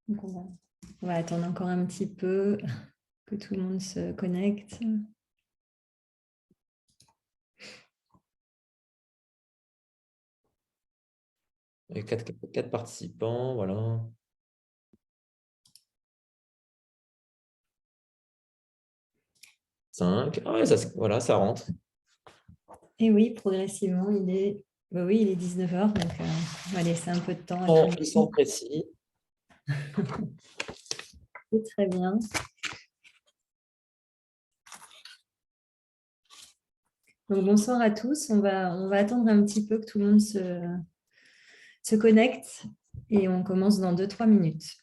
Donc, on va attendre encore un petit peu que tout le monde se connecte. Il y a quatre participants, voilà. 5. Ah ouais, voilà, ça rentre. Et oui, progressivement, oui, il est 19 heures, donc on va laisser un peu de temps à tout Bon, le ils sont monde. précis. C'est très bien. Donc, bonsoir à tous. On va attendre un petit peu que tout le monde se connecte et on commence dans 2-3 minutes.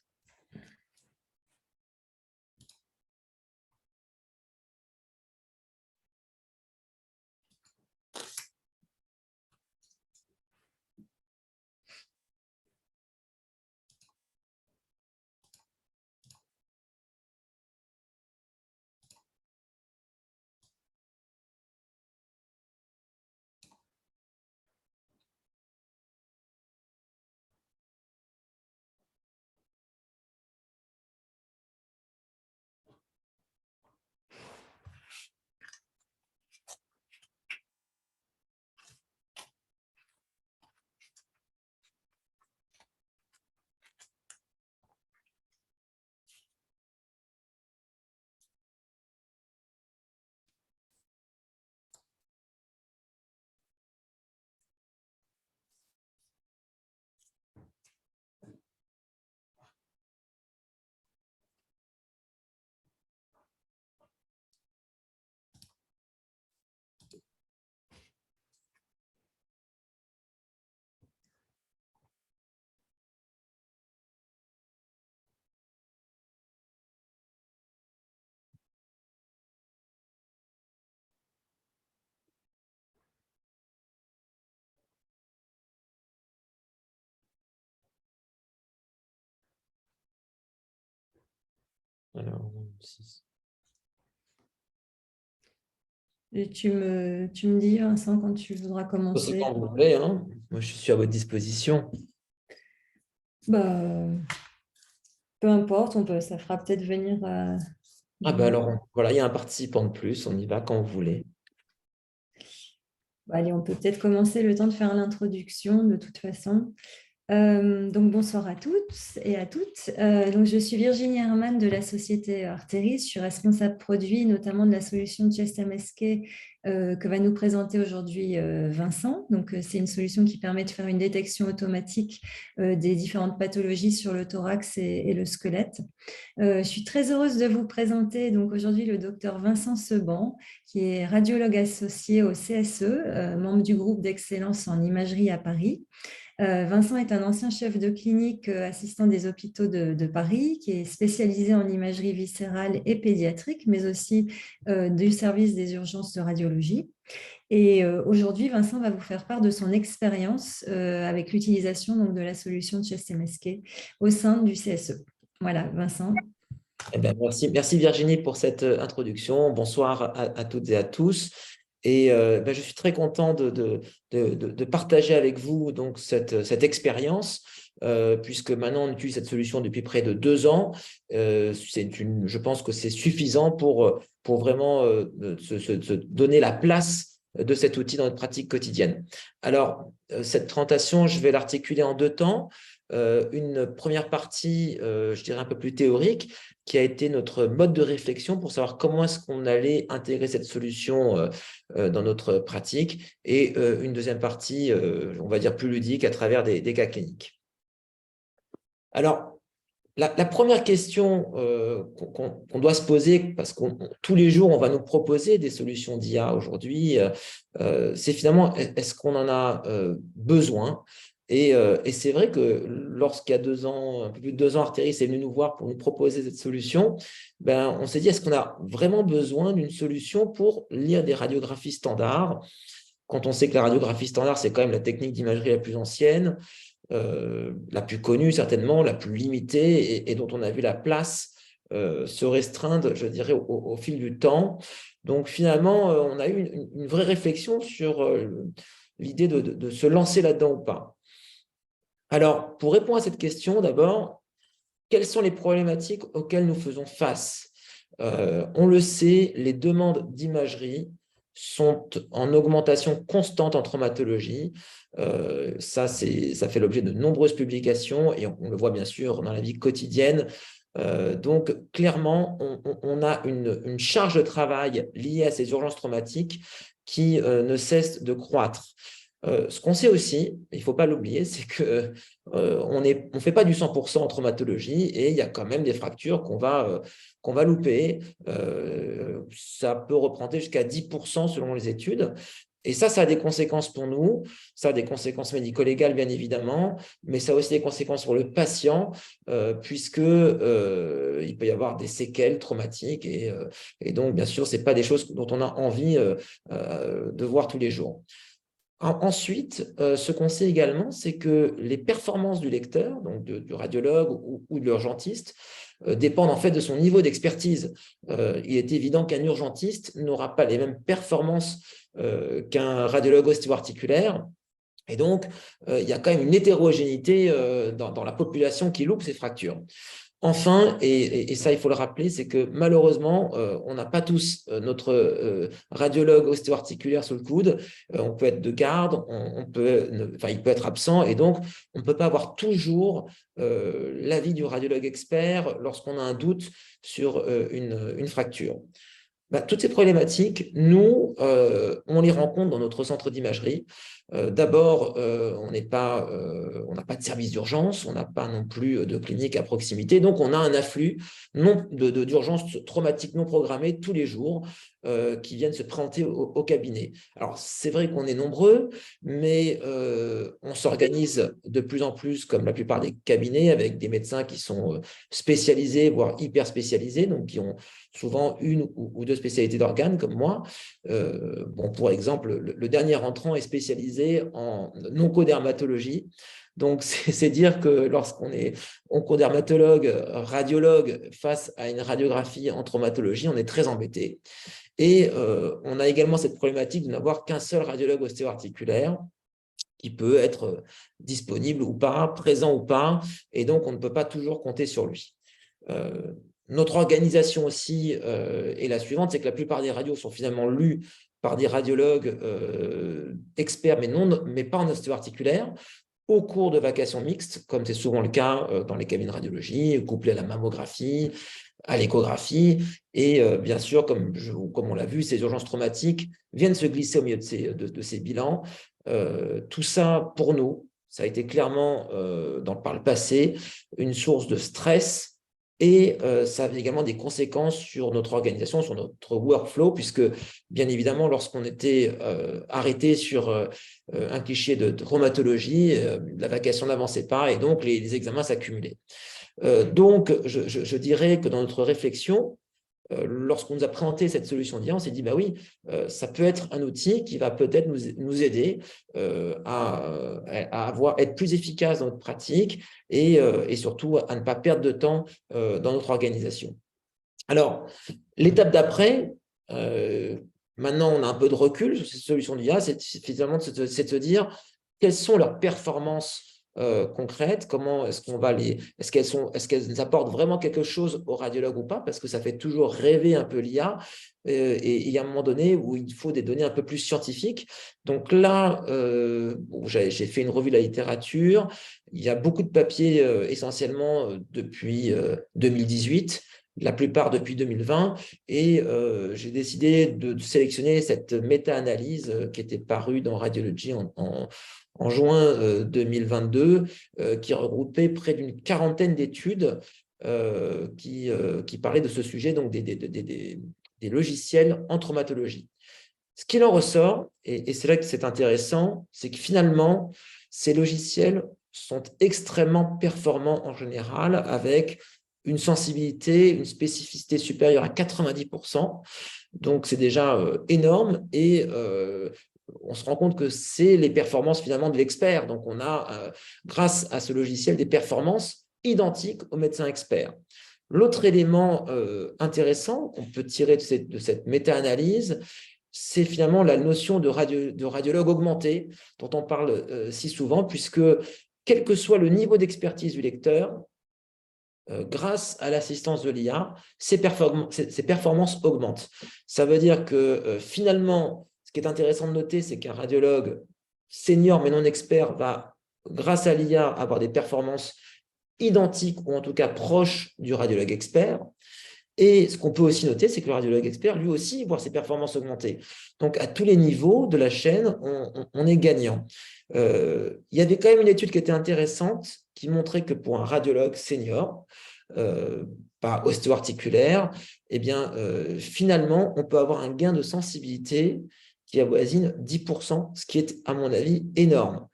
Alors, 6. Et tu me dis, Vincent, quand tu voudras C'est commencer. quand vous voulez, hein. Moi, je suis à votre disposition. Bah, peu importe, ça fera peut-être venir Ah du ben monde. alors, voilà, il y a un participant de plus. On y va quand vous voulez. Bah, allez, on peut peut-être commencer le temps de faire l'introduction de toute façon. Donc bonsoir à toutes et à toutes. Donc je suis Virginie Herman de la société Arteris. Je suis responsable produit, notamment de la solution de Chest MSK que va nous présenter aujourd'hui Vincent. Donc c'est une solution qui permet de faire une détection automatique des différentes pathologies sur le thorax et le squelette. Je suis très heureuse de vous présenter donc aujourd'hui le docteur Vincent Seban, qui est radiologue associé au CSE, membre du groupe d'excellence en imagerie à Paris. Vincent est un ancien chef de clinique assistant des hôpitaux de Paris, qui est spécialisé en imagerie viscérale et pédiatrique, mais aussi du service des urgences de radiologie. Et aujourd'hui, Vincent va vous faire part de son expérience avec l'utilisation donc, de la solution de Chest MSK au sein du CSE. Voilà, Vincent. Eh ben, merci Virginie pour cette introduction. Bonsoir à toutes et à tous. Et ben, je suis très content de partager avec vous donc, cette expérience, puisque maintenant on utilise cette solution depuis près de 2 ans. Je pense que c'est suffisant pour vraiment se donner la place de cet outil dans notre pratique quotidienne. Alors, cette présentation, je vais l'articuler en 2 temps. Une première partie, je dirais un peu plus théorique, qui a été notre mode de réflexion pour savoir comment est-ce qu'on allait intégrer cette solution dans notre pratique, et une deuxième partie, on va dire plus ludique, à travers des cas cliniques. Alors, la première question qu'on doit se poser, parce que tous les jours, on va nous proposer des solutions d'IA aujourd'hui, c'est finalement, est-ce qu'on en a besoin? Et c'est vrai que lorsqu'il y a 2 ans, un peu plus de 2 ans, Arteris est venu nous voir pour nous proposer cette solution, ben, on s'est dit, est-ce qu'on a vraiment besoin d'une solution pour lire des radiographies standards? Quand on sait que la radiographie standard, c'est quand même la technique d'imagerie la plus ancienne, la plus connue certainement, la plus limitée, et dont on a vu la place se restreindre, je dirais, au fil du temps. Donc finalement, on a eu une vraie réflexion sur l'idée de se lancer là-dedans ou pas. Alors, pour répondre à cette question, d'abord, quelles sont les problématiques auxquelles nous faisons face? On le sait, les demandes d'imagerie sont en augmentation constante en traumatologie. Ça fait l'objet de nombreuses publications et on le voit bien sûr dans la vie quotidienne. Donc, clairement, on a une charge de travail liée à ces urgences traumatiques qui ne cesse de croître. Ce qu'on sait aussi, il ne faut pas l'oublier, c'est qu'on ne fait pas du 100% en traumatologie et il y a quand même des fractures qu'on va louper. Ça peut représenter jusqu'à 10% selon les études. Et ça a des conséquences pour nous. Ça a des conséquences médico-légales, bien évidemment, mais ça a aussi des conséquences pour le patient, puisque il peut y avoir des séquelles traumatiques. Et donc, bien sûr, ce n'est pas des choses dont on a envie de voir tous les jours. Ensuite, ce qu'on sait également, c'est que les performances du lecteur, donc du radiologue ou de l'urgentiste, dépendent en fait de son niveau d'expertise. Il est évident qu'un urgentiste n'aura pas les mêmes performances qu'un radiologue ostéo-articulaire. Et donc, il y a quand même une hétérogénéité dans la population qui loupe ces fractures. Enfin, et ça il faut le rappeler, c'est que malheureusement, on n'a pas tous notre radiologue ostéo-articulaire sous le coude. On peut être de garde, il peut être absent, et donc on ne peut pas avoir toujours l'avis du radiologue expert lorsqu'on a un doute sur une fracture. Toutes ces problématiques, nous, on les rencontre dans notre centre d'imagerie. D'abord, on n'a pas de service d'urgence, on n'a pas non plus de clinique à proximité, donc on a un afflux d'urgences traumatiques non programmées tous les jours qui viennent se présenter au cabinet. Alors, c'est vrai qu'on est nombreux, mais on s'organise de plus en plus, comme la plupart des cabinets, avec des médecins qui sont spécialisés, voire hyper spécialisés, donc qui ont souvent une ou deux spécialités d'organes, comme moi. Pour exemple, le dernier entrant est spécialisé en oncodermatologie. Donc, c'est dire que lorsqu'on est oncodermatologue, radiologue, face à une radiographie en traumatologie, on est très embêté. Et on a également cette problématique de n'avoir qu'un seul radiologue ostéo-articulaire qui peut être disponible ou pas, présent ou pas, et donc on ne peut pas toujours compter sur lui. Notre organisation aussi est la suivante, c'est que la plupart des radios sont finalement lues par des radiologues experts, mais pas en ostéo-articulaire, au cours de vacations mixtes, comme c'est souvent le cas dans les cabinets de radiologie, couplés à la mammographie, à l'échographie. Et bien sûr, comme on l'a vu, ces urgences traumatiques viennent se glisser au milieu de ces bilans. Tout ça, pour nous, ça a été clairement, par le passé, une source de stress. Et ça a également des conséquences sur notre organisation, sur notre workflow, puisque, bien évidemment, lorsqu'on était arrêté sur un cliché de traumatologie, la vacation n'avançait pas et donc les examens s'accumulaient. Donc, je dirais que dans notre réflexion, lorsqu'on nous a présenté cette solution d'IA, on s'est dit, oui, ça peut être un outil qui va peut-être nous aider à être plus efficace dans notre pratique et surtout à ne pas perdre de temps dans notre organisation. Alors, l'étape d'après, maintenant on a un peu de recul sur ces solutions d'IA, c'est finalement de se dire quelles sont leurs performances concrètes, comment est-ce qu'on va est-ce qu'elles apportent vraiment quelque chose au radiologue ou pas, parce que ça fait toujours rêver un peu l'IA, et il y a un moment donné où il faut des données un peu plus scientifiques. Donc là, j'ai fait une revue de la littérature, il y a beaucoup de papiers essentiellement depuis 2018, la plupart depuis 2020, et j'ai décidé de sélectionner cette méta-analyse qui était parue dans Radiology en juin 2022, qui regroupait près d'une quarantaine d'études qui parlaient de ce sujet, donc des logiciels en traumatologie. Ce qu'il en ressort, et c'est là que c'est intéressant, c'est que finalement, ces logiciels sont extrêmement performants en général, avec une sensibilité, une spécificité supérieure à 90%. Donc, c'est déjà énorme et on se rend compte que c'est les performances finalement de l'expert. Donc, on a, grâce à ce logiciel, des performances identiques au médecin expert. L'autre élément intéressant qu'on peut tirer de cette méta-analyse, c'est finalement la notion de radiologue augmenté, dont on parle si souvent, puisque quel que soit le niveau d'expertise du lecteur, grâce à l'assistance de l'IA, ses performances augmentent. Ça veut dire que finalement, ce qui est intéressant de noter, c'est qu'un radiologue senior mais non expert va, grâce à l'IA, avoir des performances identiques ou en tout cas proches du radiologue expert. Et ce qu'on peut aussi noter, c'est que le radiologue expert, lui aussi, voit ses performances augmenter. Donc, à tous les niveaux de la chaîne, on est gagnant. Il y avait quand même une étude qui était intéressante, qui montrait que pour un radiologue senior, pas ostéo-articulaire, eh bien, finalement, on peut avoir un gain de sensibilité qui avoisine 10%, ce qui est, à mon avis, énorme.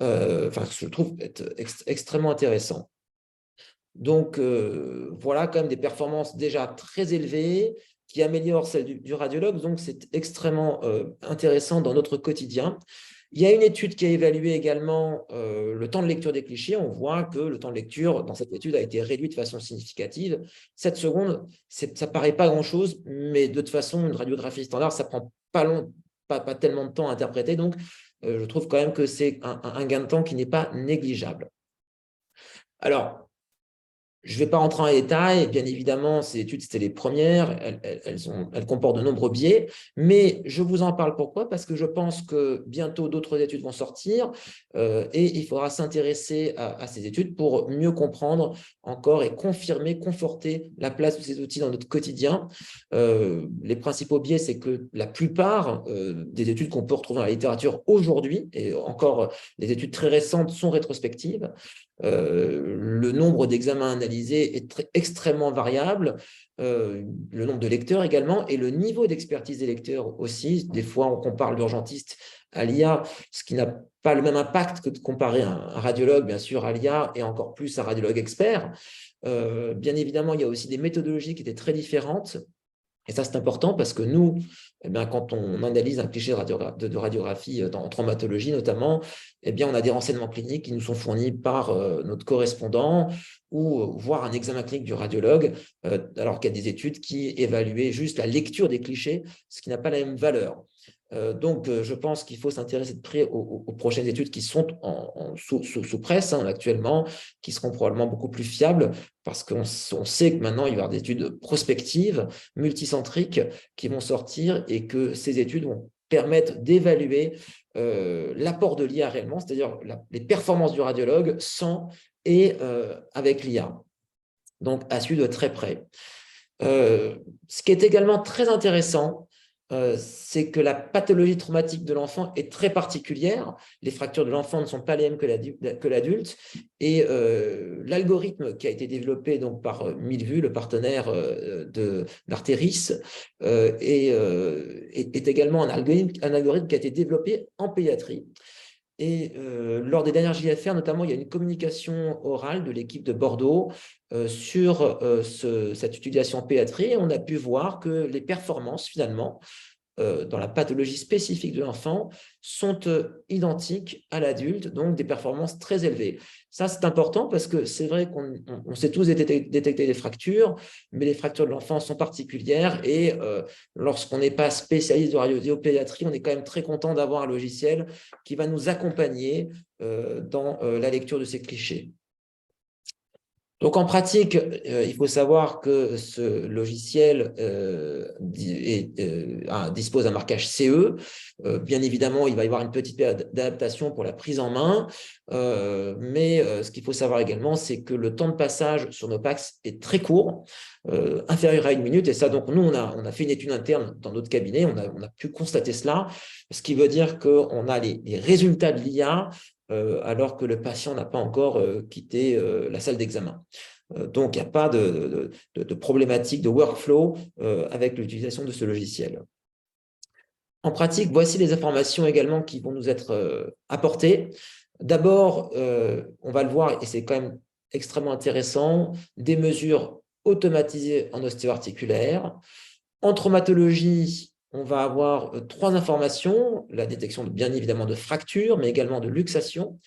Je trouve être extrêmement intéressant. Donc, voilà quand même des performances déjà très élevées qui améliorent celles du radiologue. Donc, c'est extrêmement intéressant dans notre quotidien. Il y a une étude qui a évalué également le temps de lecture des clichés. On voit que le temps de lecture dans cette étude a été réduit de façon significative. 7 secondes, ça ne paraît pas grand-chose, mais de toute façon, une radiographie standard, ça ne prend pas tellement de temps à interpréter. Donc, je trouve quand même que c'est un gain de temps qui n'est pas négligeable. Alors, je ne vais pas rentrer en détail, bien évidemment, ces études, c'était les premières, elles comportent de nombreux biais, mais je vous en parle pourquoi? Parce que je pense que bientôt d'autres études vont sortir et il faudra s'intéresser à ces études pour mieux comprendre encore et confirmer, conforter la place de ces outils dans notre quotidien. Les principaux biais, c'est que la plupart des études qu'on peut retrouver dans la littérature aujourd'hui, et encore les études très récentes sont rétrospectives, le nombre d'examens analysés est extrêmement variable, le nombre de lecteurs également, et le niveau d'expertise des lecteurs aussi. Des fois, on compare l'urgentiste à l'IA, ce qui n'a pas le même impact que de comparer un radiologue, bien sûr, à l'IA, et encore plus un radiologue expert. Bien évidemment, il y a aussi des méthodologies qui étaient très différentes. Et ça, c'est important parce que nous, eh bien, quand on analyse un cliché de radiographie en traumatologie notamment, eh bien, on a des renseignements cliniques qui nous sont fournis par notre correspondant ou voire un examen clinique du radiologue, alors qu'il y a des études qui évaluaient juste la lecture des clichés, ce qui n'a pas la même valeur. Donc, je pense qu'il faut s'intéresser de près aux prochaines études qui sont sous presse actuellement, qui seront probablement beaucoup plus fiables, parce qu'on sait que maintenant, il va y avoir des études prospectives, multicentriques, qui vont sortir et que ces études vont permettre d'évaluer l'apport de l'IA réellement, c'est-à-dire les performances du radiologue sans et avec l'IA. Donc, à suivre de très près. Ce qui est également très intéressant, c'est que la pathologie traumatique de l'enfant est très particulière. Les fractures de l'enfant ne sont pas les mêmes que l'adulte. Et l'algorithme qui a été développé donc, par Millevue, le partenaire d'Arteris, est également un algorithme qui a été développé en pédiatrie. Et lors des dernières JFR, notamment, il y a une communication orale de l'équipe de Bordeaux sur cette utilisation en pédiatrie. Et on a pu voir que les performances, finalement, dans la pathologie spécifique de l'enfant, sont identiques à l'adulte, donc des performances très élevées. Ça, c'est important parce que c'est vrai qu'on sait tous détecter des fractures, mais les fractures de l'enfant sont particulières et lorsqu'on n'est pas spécialiste de radiopédiatrie, on est quand même très content d'avoir un logiciel qui va nous accompagner dans la lecture de ces clichés. Donc, en pratique, il faut savoir que ce logiciel dispose d'un marquage CE. Bien évidemment, il va y avoir une petite période d'adaptation pour la prise en main. Mais ce qu'il faut savoir également, c'est que le temps de passage sur nos PACS est très court, inférieur à 1 minute. Et ça, donc, nous, on a fait une étude interne dans notre cabinet. On a pu constater cela, ce qui veut dire qu'on a les résultats de l'IA alors que le patient n'a pas encore quitté la salle d'examen. Donc, il n'y a pas de problématique de workflow avec l'utilisation de ce logiciel. En pratique, voici les informations également qui vont nous être apportées. D'abord, on va le voir, et c'est quand même extrêmement intéressant, des mesures automatisées en ostéo-articulaire. En traumatologie, on va avoir 3 informations, la détection bien évidemment de fractures, mais également de luxation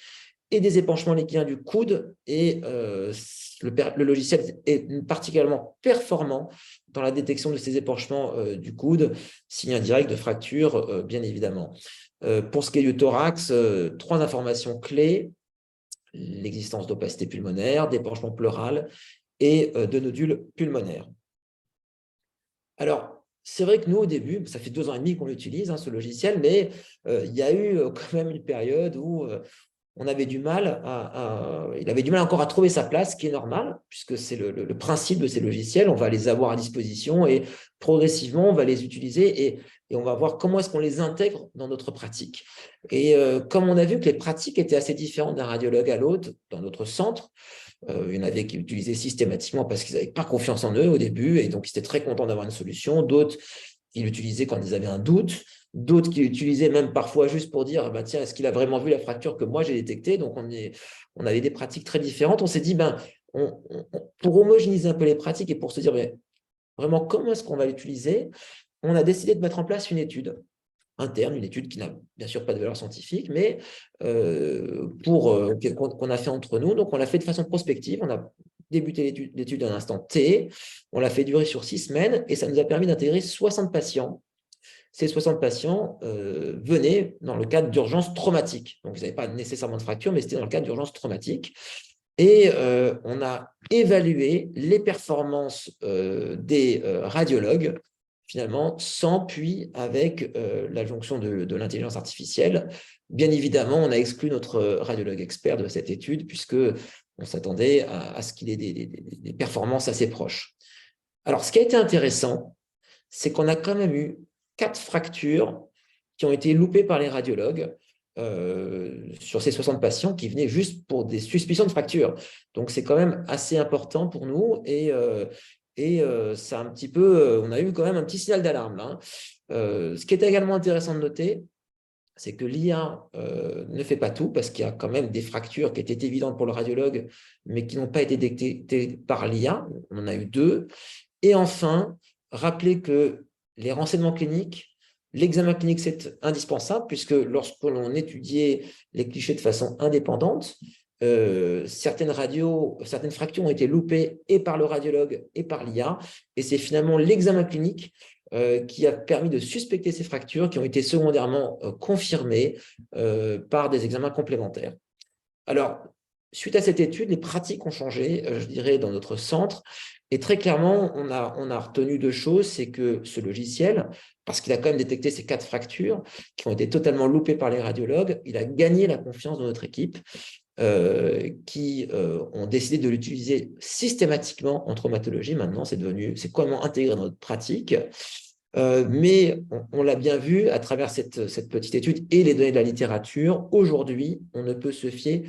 et des épanchements liquidiens du coude. Et le logiciel est particulièrement performant dans la détection de ces épanchements du coude, signe indirect de fracture, bien évidemment. Pour ce qui est du thorax, 3 informations clés, l'existence d'opacité pulmonaire, d'épanchement pleural et de nodules pulmonaires. Alors, c'est vrai que nous, au début, ça fait 2 ans et demi qu'on l'utilise, ce logiciel, mais il y a eu quand même une période où on avait du mal il avait du mal encore à trouver sa place, ce qui est normal, puisque c'est le principe de ces logiciels. On va les avoir à disposition et progressivement, on va les utiliser et on va voir comment est-ce qu'on les intègre dans notre pratique. Et comme on a vu que les pratiques étaient assez différentes d'un radiologue à l'autre dans notre centre, il y en avait qui l'utilisaient systématiquement parce qu'ils n'avaient pas confiance en eux au début et donc ils étaient très contents d'avoir une solution. D'autres qui l'utilisaient quand ils avaient un doute. D'autres qui l'utilisaient même parfois juste pour dire bah, tiens, est-ce qu'il a vraiment vu la fracture que moi j'ai détectée? Donc, on avait des pratiques très différentes. On s'est dit pour homogénéiser un peu les pratiques et pour se dire mais, vraiment comment est-ce qu'on va l'utiliser, on a décidé de mettre en place une étude interne, une étude qui n'a bien sûr pas de valeur scientifique, mais qu'on a fait entre nous. Donc, on l'a fait de façon prospective. On a débuté l'étude à un instant T. On l'a fait durer sur 6 semaines et ça nous a permis d'intégrer 60 patients. Ces 60 patients venaient dans le cadre d'urgence traumatique. Donc, ils n'avaient pas nécessairement de fracture, mais c'était dans le cadre d'urgence traumatique. Et on a évalué les performances des radiologues, finalement, sans puis avec la jonction de l'intelligence artificielle. Bien évidemment, on a exclu notre radiologue expert de cette étude, puisqu'on s'attendait à ce qu'il ait des performances assez proches. Alors, ce qui a été intéressant, c'est qu'on a quand même eu 4 fractures qui ont été loupées par les radiologues sur ces 60 patients qui venaient juste pour des suspicions de fracture. Donc, c'est quand même assez important pour nous et ça un petit peu, on a eu quand même un petit signal d'alarme là. Ce qui est également intéressant de noter, c'est que l'IA ne fait pas tout parce qu'il y a quand même des fractures qui étaient évidentes pour le radiologue, mais qui n'ont pas été détectées par l'IA. On en a eu 2. Et enfin, rappeler que les renseignements cliniques, l'examen clinique, c'est indispensable puisque lorsque l'on étudiait les clichés de façon indépendante, certaines fractures ont été loupées et par le radiologue et par l'IA. Et c'est finalement l'examen clinique qui a permis de suspecter ces fractures qui ont été secondairement confirmées par des examens complémentaires. Alors, suite à cette étude, les pratiques ont changé, je dirais, dans notre centre. Et très clairement, on a retenu 2 choses. C'est que ce logiciel, parce qu'il a quand même détecté ces 4 fractures qui ont été totalement loupées par les radiologues, il a gagné la confiance de notre équipe qui ont décidé de l'utiliser systématiquement en traumatologie. Maintenant, c'est complètement intégré dans notre pratique. Mais on l'a bien vu à travers cette petite étude et les données de la littérature. Aujourd'hui, on ne peut se fier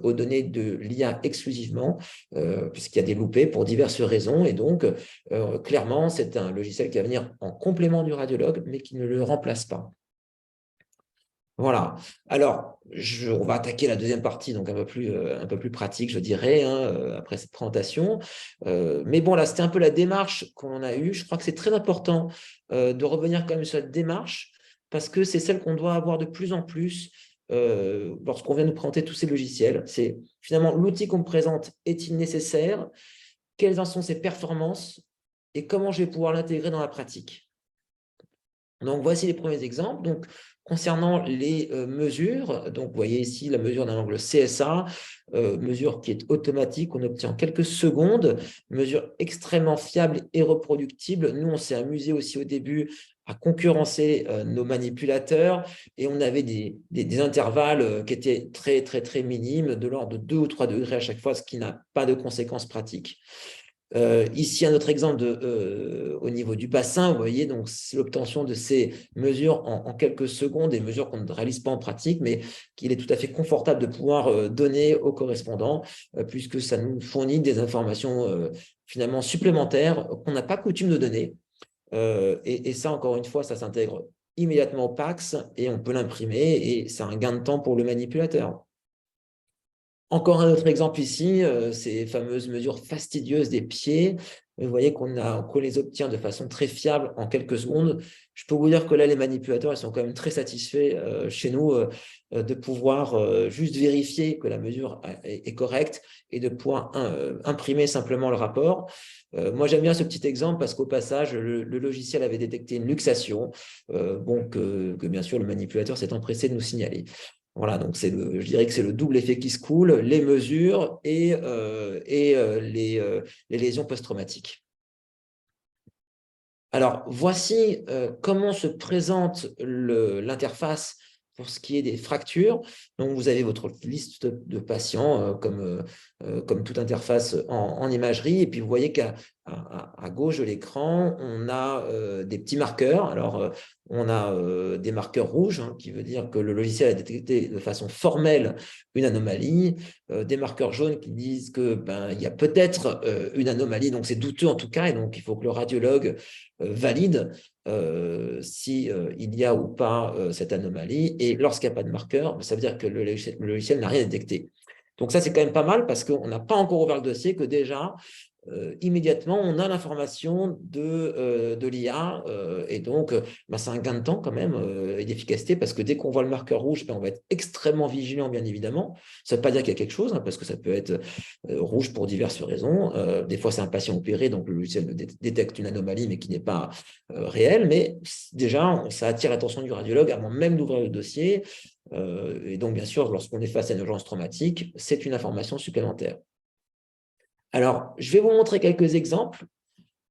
aux données de l'IA exclusivement, puisqu'il y a des loupés pour diverses raisons. Et donc, clairement, c'est un logiciel qui va venir en complément du radiologue, mais qui ne le remplace pas. Voilà. Alors, on va attaquer la deuxième partie, donc un peu plus pratique, je dirais, après cette présentation. Mais bon, là, c'était un peu la démarche qu'on a eue. Je crois que c'est très important de revenir quand même sur cette démarche parce que c'est celle qu'on doit avoir de plus en plus lorsqu'on vient nous présenter tous ces logiciels. C'est finalement l'outil qu'on me présente, est-il nécessaire? Quelles en sont ses performances? Et comment je vais pouvoir l'intégrer dans la pratique? Donc, voici les premiers exemples. Donc, concernant les mesures, donc vous voyez ici la mesure d'un angle CSA, mesure qui est automatique, on obtient en quelques secondes, mesure extrêmement fiable et reproductible. Nous, on s'est amusé aussi au début à concurrencer nos manipulateurs et on avait des intervalles qui étaient très, très, très minimes, de l'ordre de 2 ou 3 degrés à chaque fois, ce qui n'a pas de conséquences pratiques. Ici, un autre exemple au niveau du bassin, vous voyez, donc c'est l'obtention de ces mesures en quelques secondes, des mesures qu'on ne réalise pas en pratique, mais qu'il est tout à fait confortable de pouvoir donner aux correspondants, puisque ça nous fournit des informations finalement supplémentaires qu'on n'a pas coutume de donner. Et ça, encore une fois, ça s'intègre immédiatement au PACS et on peut l'imprimer et c'est un gain de temps pour le manipulateur. Encore un autre exemple ici, ces fameuses mesures fastidieuses des pieds. Vous voyez qu'on les obtient de façon très fiable en quelques secondes. Je peux vous dire que là, les manipulateurs, ils sont quand même très satisfaits chez nous de pouvoir juste vérifier que la mesure est correcte et de pouvoir imprimer simplement le rapport. Moi, j'aime bien ce petit exemple parce qu'au passage, le logiciel avait détecté une luxation, que bien sûr le manipulateur s'est empressé de nous signaler. Voilà, donc je dirais que c'est le double effet qui se coule, les mesures et les lésions post-traumatiques. Alors, voici comment se présente l'interface pour ce qui est des fractures. Donc, vous avez votre liste de patients comme toute interface en imagerie. Et puis, vous voyez qu'à gauche de l'écran, on a des petits marqueurs. Alors, on a des marqueurs rouges, hein, qui veut dire que le logiciel a détecté de façon formelle une anomalie. Des marqueurs jaunes qui disent que il y a peut-être une anomalie. Donc, c'est douteux en tout cas. Et donc, il faut que le radiologue valide si il y a ou pas cette anomalie. Et lorsqu'il n'y a pas de marqueur, ça veut dire que le logiciel n'a rien détecté. Donc ça, c'est quand même pas mal parce qu'on n'a pas encore ouvert le dossier, que déjà, immédiatement, on a l'information de l'IA et donc c'est un gain de temps quand même et d'efficacité parce que dès qu'on voit le marqueur rouge, on va être extrêmement vigilant, bien évidemment. Ça ne veut pas dire qu'il y a quelque chose, hein, parce que ça peut être rouge pour diverses raisons. Des fois, c'est un patient opéré, donc le logiciel détecte une anomalie, mais qui n'est pas réelle. Mais déjà, ça attire l'attention du radiologue avant même d'ouvrir le dossier. Et donc, bien sûr, lorsqu'on est face à une urgence traumatique, c'est une information supplémentaire. Alors, je vais vous montrer quelques exemples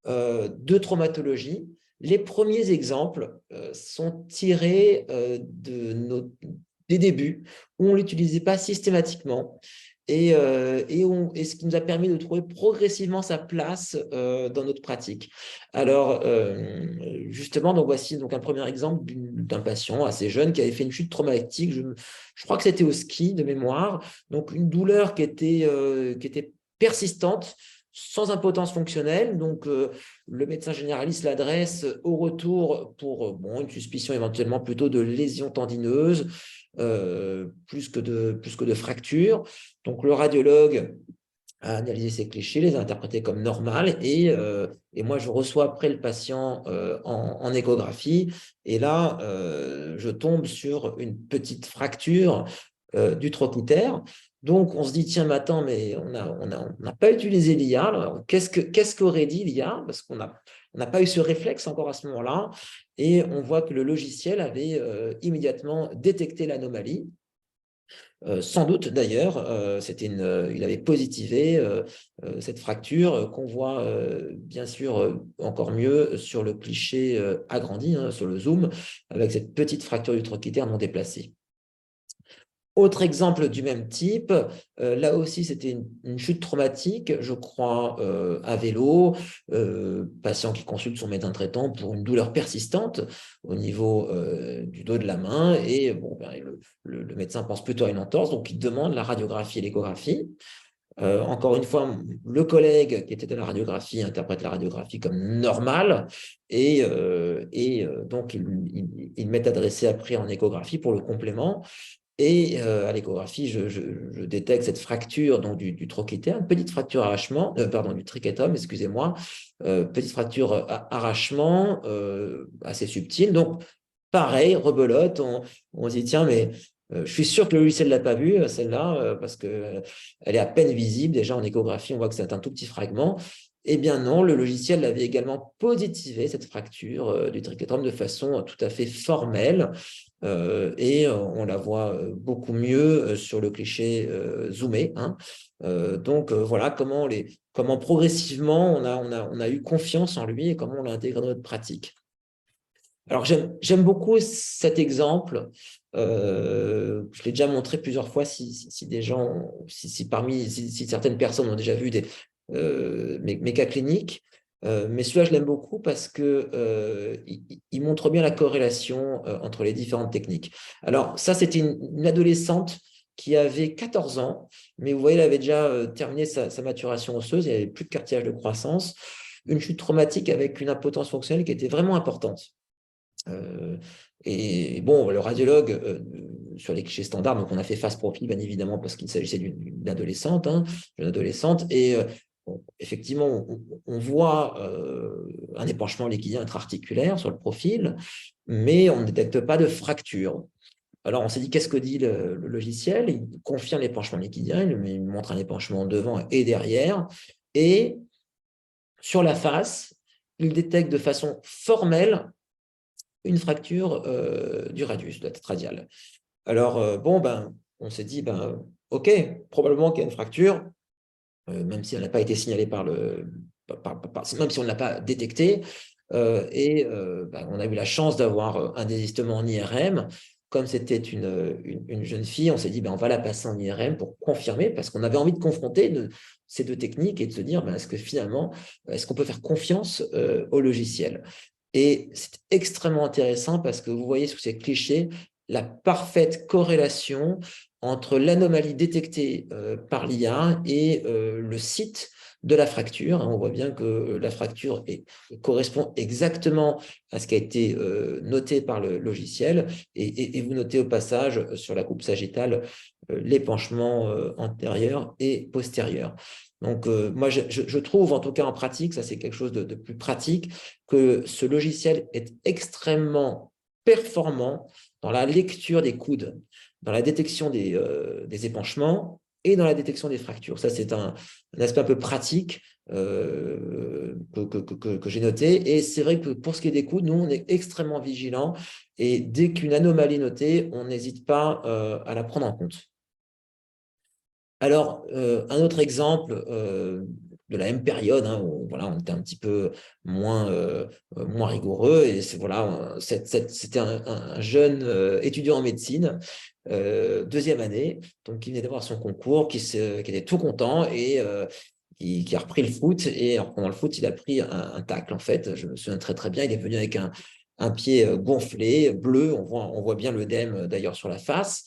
de traumatologie. Les premiers exemples sont tirés des débuts où on ne l'utilisait pas systématiquement et ce qui nous a permis de trouver progressivement sa place dans notre pratique. Alors, justement, donc voici donc un premier exemple d'un patient assez jeune qui avait fait une chute traumatique. Je crois que c'était au ski de mémoire. Donc, une douleur qui était persistante, sans impotence fonctionnelle. Donc, le médecin généraliste l'adresse au retour pour une suspicion éventuellement plutôt de lésion tendineuse, plus que de fracture. Donc, le radiologue a analysé ces clichés, les a interprétés comme normales et moi, je reçois après le patient en échographie et là, je tombe sur une petite fracture du trochléaire. Donc, on se dit, tiens, mais attends, mais on n'a pas utilisé l'IA. Qu'est-ce qu'aurait dit l'IA? Parce qu'on n'a pas eu ce réflexe encore à ce moment-là. Et on voit que le logiciel avait immédiatement détecté l'anomalie. Sans doute d'ailleurs, il avait positivé cette fracture qu'on voit bien sûr encore mieux sur le cliché agrandi, hein, sur le zoom, avec cette petite fracture du trochléaire non déplacée. Autre exemple du même type, là aussi c'était une chute traumatique, je crois, à vélo, patient qui consulte son médecin traitant pour une douleur persistante au niveau du dos de la main et le médecin pense plutôt à une entorse, donc il demande la radiographie et l'échographie. Encore une fois, le collègue qui était à la radiographie interprète la radiographie comme normale et donc il m'est adressé après en échographie pour le complément. Et à l'échographie, je détecte cette fracture donc, du trochléaire, une petite fracture arrachement, du triquetrum, excusez-moi, petite fracture arrachement assez subtile. Donc, pareil, rebelote, on se dit, tiens, mais je suis sûr que le logiciel ne l'a pas vue, celle-là, parce qu'elle est à peine visible. Déjà, en échographie, on voit que c'est un tout petit fragment. Eh bien non, le logiciel avait également positivé cette fracture du triquetrum de façon tout à fait formelle et on la voit beaucoup mieux sur le cliché zoomé. Hein. Donc voilà comment progressivement on a eu confiance en lui et comment on l'a intégré dans notre pratique. Alors, j'aime beaucoup cet exemple. Je l'ai déjà montré plusieurs fois si des gens, si certaines personnes ont déjà vu mes cas cliniques. Mais celui-là, je l'aime beaucoup parce que il montre bien la corrélation entre les différentes techniques. Alors, ça, c'était une adolescente qui avait 14 ans, mais vous voyez, elle avait déjà terminé sa maturation osseuse, il n'y avait plus de cartilage de croissance, une chute traumatique avec une impotence fonctionnelle qui était vraiment importante. Et bon, le radiologue, sur les clichés standards, donc on a fait face profil, bien évidemment, parce qu'il s'agissait d'une adolescente, une adolescente, et effectivement, on voit un épanchement liquidien intra-articulaire sur le profil, mais on ne détecte pas de fracture. Alors, on s'est dit, qu'est-ce que dit le logiciel? Il confirme l'épanchement liquidien, il montre un épanchement devant et derrière, et sur la face, il détecte de façon formelle une fracture du radius, de la tête radiale. Alors, on s'est dit, OK, probablement qu'il y a une fracture, même si elle n'a pas été signalée même si on ne l'a pas détectée. On a eu la chance d'avoir un désistement en IRM. Comme c'était une jeune fille, on s'est dit, on va la passer en IRM pour confirmer, parce qu'on avait envie de confronter ces deux techniques et de se dire, est-ce que finalement, est-ce qu'on peut faire confiance au logiciel? Et c'est extrêmement intéressant parce que vous voyez sous ces clichés la parfaite corrélation entre l'anomalie détectée par l'IA et le site de la fracture. On voit bien que la fracture correspond exactement à ce qui a été noté par le logiciel. Et vous notez au passage sur la coupe sagittale l'épanchement antérieur et postérieur. Donc, moi, je trouve, en tout cas en pratique, ça c'est quelque chose de plus pratique, que ce logiciel est extrêmement performant dans la lecture des coudes, dans la détection des épanchements et dans la détection des fractures. Ça, c'est un aspect un peu pratique que j'ai noté. Et c'est vrai que pour ce qui est des coudes, nous, on est extrêmement vigilants. Et dès qu'une anomalie est notée, on n'hésite pas à la prendre en compte. Alors, un autre exemple de la même période, où voilà, on était un petit peu moins rigoureux, et c'était un jeune étudiant en médecine, deuxième année, donc qui venait d'avoir son concours, qui était tout content et qui a repris le foot, et pendant le foot, il a pris un tacle, en fait, je me souviens très très bien, il est venu avec un pied gonflé, bleu, on voit bien l'œdème d'ailleurs sur la face.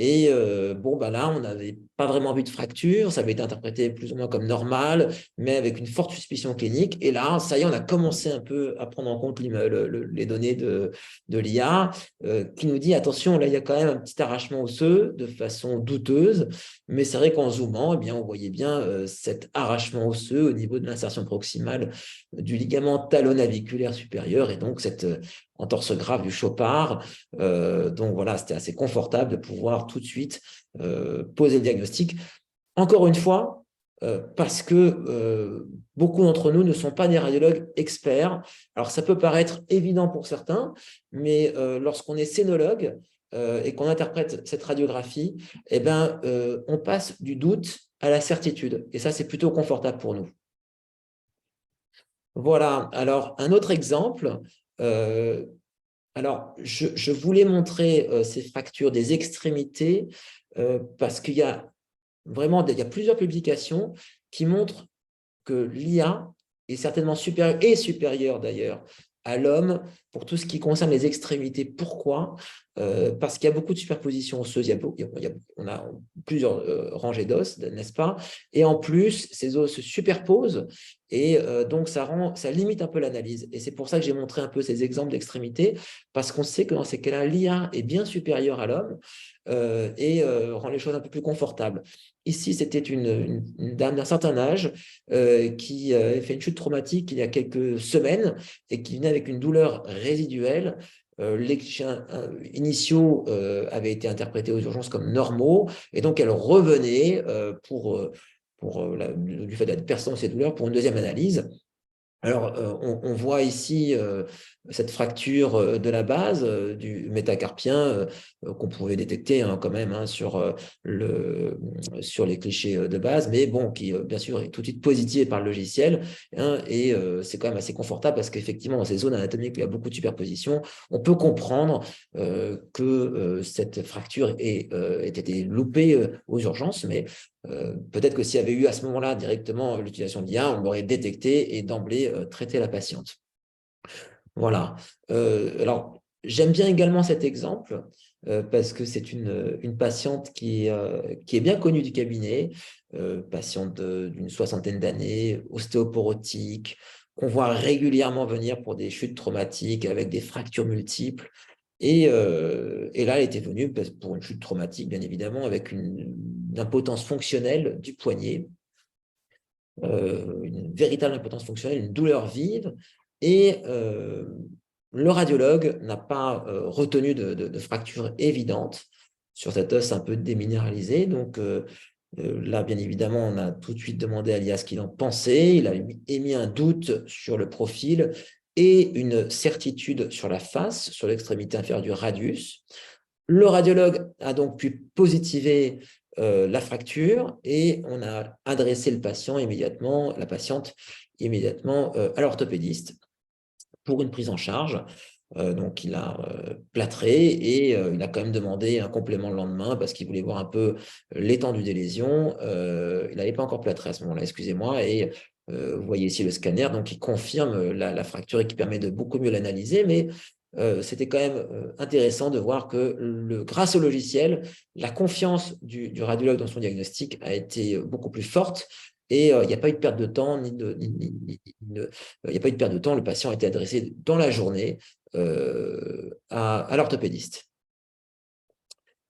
Et là, on n'avait pas vraiment vu de fracture, ça avait été interprété plus ou moins comme normal, mais avec une forte suspicion clinique. Et là, ça y est, on a commencé un peu à prendre en compte les données de l'IA, qui nous dit, attention, là, il y a quand même un petit arrachement osseux de façon douteuse, mais c'est vrai qu'en zoomant, on voyait bien cet arrachement osseux au niveau de l'insertion proximale du ligament talonaviculaire supérieur, et donc cette entorse grave du Chopard. Donc voilà, c'était assez confortable de pouvoir tout de suite poser le diagnostic. Encore une fois, parce que beaucoup d'entre nous ne sont pas des radiologues experts. Alors, ça peut paraître évident pour certains, mais lorsqu'on est scénologue et qu'on interprète cette radiographie, on passe du doute à la certitude. Et ça, c'est plutôt confortable pour nous. Voilà. Alors, un autre exemple. Je voulais montrer ces fractures des extrémités parce qu'il y a il y a plusieurs publications qui montrent que l'IA est certainement supérieure d'ailleurs à l'homme pour tout ce qui concerne les extrémités. Pourquoi? Parce qu'il y a beaucoup de superpositions osseuses, on a plusieurs rangées d'os, n'est-ce pas? Et en plus, ces os se superposent et donc ça limite un peu l'analyse. Et c'est pour ça que j'ai montré un peu ces exemples d'extrémités, parce qu'on sait que dans ces cas-là, l'IA est bien supérieure à l'homme et rend les choses un peu plus confortables. Ici, c'était une dame d'un certain âge qui avait fait une chute traumatique il y a quelques semaines et qui venait avec une douleur résiduelle. Les clichés initiaux avaient été interprétés aux urgences comme normaux, et donc elle revenait du fait de la persistance de ces douleurs pour une deuxième analyse. Alors, on voit ici cette fracture de la base du métacarpien qu'on pouvait détecter quand même sur les clichés de base, mais bon, qui bien sûr est tout de suite positivé par le logiciel. Et c'est quand même assez confortable parce qu'effectivement, dans ces zones anatomiques où il y a beaucoup de superposition, on peut comprendre que cette fracture ait été loupée aux urgences, mais peut-être que s'il y avait eu à ce moment-là directement l'utilisation d'IA, on l'aurait détecté et d'emblée traité la patiente. Voilà. Alors, j'aime bien également cet exemple parce que c'est une patiente qui est bien connue du cabinet, patiente d'une soixantaine d'années, ostéoporotique, qu'on voit régulièrement venir pour des chutes traumatiques avec des fractures multiples. Et là, elle était venue pour une chute traumatique, bien évidemment, avec une impotence fonctionnelle du poignet, une véritable impotence fonctionnelle, une douleur vive. Et le radiologue n'a pas retenu de fracture évidente sur cet os un peu déminéralisé. Donc là, bien évidemment, on a tout de suite demandé à l'IA ce qu'il en pensait. Il a émis un doute sur le profil et une certitude sur la face, sur l'extrémité inférieure du radius. Le radiologue a donc pu positiver la fracture et on a adressé le patient immédiatement, la patiente immédiatement à l'orthopédiste pour une prise en charge. Donc, il a plâtré et il a quand même demandé un complément le lendemain parce qu'il voulait voir un peu l'étendue des lésions. Il n'avait pas encore plâtré à ce moment-là, excusez-moi. Et vous voyez ici le scanner, donc il confirme la fracture et qui permet de beaucoup mieux l'analyser. Mais c'était quand même intéressant de voir que grâce au logiciel, la confiance du radiologue dans son diagnostic a été beaucoup plus forte. Et il n'y a pas eu de perte de temps, il n'y a pas eu de perte de temps. Le patient a été adressé dans la journée à l'orthopédiste.